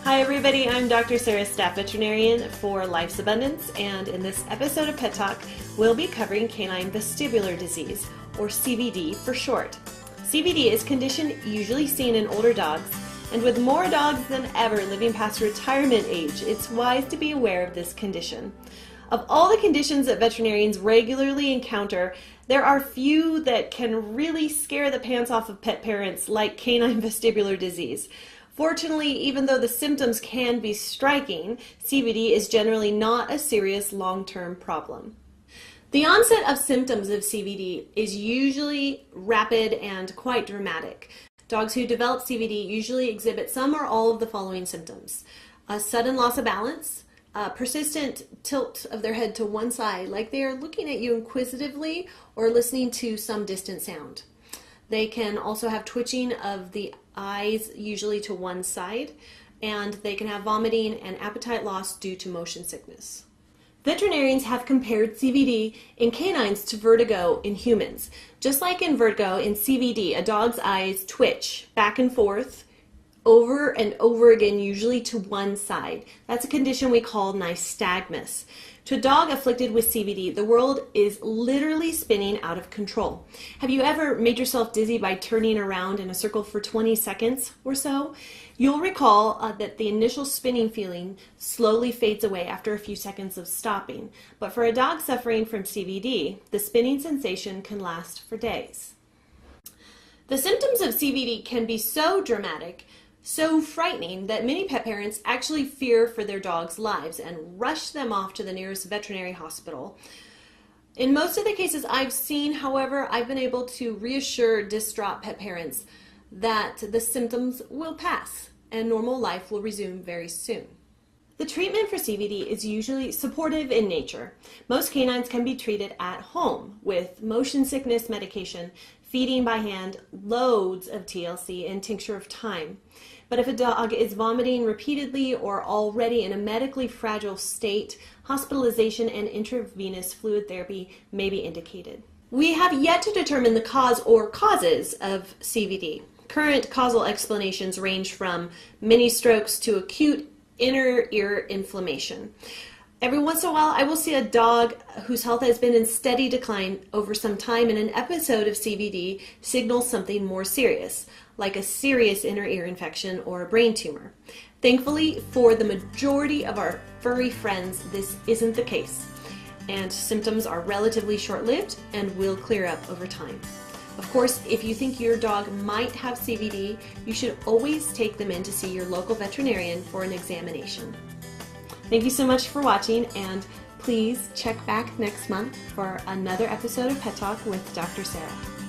Hi everybody, I'm Dr. Sarah, staff veterinarian for Life's Abundance, and in this episode of Pet Talk, we'll be covering Canine Vestibular Disease, or CVD for short. CVD is a condition usually seen in older dogs, and with more dogs than ever living past retirement age, it's wise to be aware of this condition. Of all the conditions that veterinarians regularly encounter, there are few that can really scare the pants off of pet parents like canine vestibular disease. Fortunately, even though the symptoms can be striking, CVD is generally not a serious long-term problem. The onset of symptoms of CVD is usually rapid and quite dramatic. Dogs who develop CVD usually exhibit some or all of the following symptoms: a sudden loss of balance, a persistent tilt of their head to one side, like they are looking at you inquisitively or listening to some distant sound. They can also have twitching of the eyes, usually to one side, and they can have vomiting and appetite loss due to motion sickness. Veterinarians have compared CVD in canines to vertigo in humans. Just like in vertigo, in CVD, a dog's eyes twitch back and forth over and over again, usually to one side. That's a condition we call nystagmus. To a dog afflicted with CVD, the world is literally spinning out of control. Have you ever made yourself dizzy by turning around in a circle for 20 seconds or so? You'll recall that the initial spinning feeling slowly fades away after a few seconds of stopping. But for a dog suffering from CVD, the spinning sensation can last for days. The symptoms of CVD can be so dramatic, so frightening, that many pet parents actually fear for their dogs' lives and rush them off to the nearest veterinary hospital. In most of the cases I've seen, however, I've been able to reassure distraught pet parents that the symptoms will pass and normal life will resume very soon. The treatment for CVD is usually supportive in nature. Most canines can be treated at home with motion sickness medication, feeding by hand, loads of TLC, and tincture of thyme. But if a dog is vomiting repeatedly or already in a medically fragile state, hospitalization and intravenous fluid therapy may be indicated. We have yet to determine the cause or causes of CVD. Current causal explanations range from mini strokes to acute inner ear inflammation. Every once in a while, I will see a dog whose health has been in steady decline over some time, and an episode of CVD signals something more serious, like a serious inner ear infection or a brain tumor. Thankfully, for the majority of our furry friends, this isn't the case, and symptoms are relatively short-lived and will clear up over time. Of course, if you think your dog might have CVD, you should always take them in to see your local veterinarian for an examination. Thank you so much for watching, and please check back next month for another episode of Pet Talk with Dr. Sarah.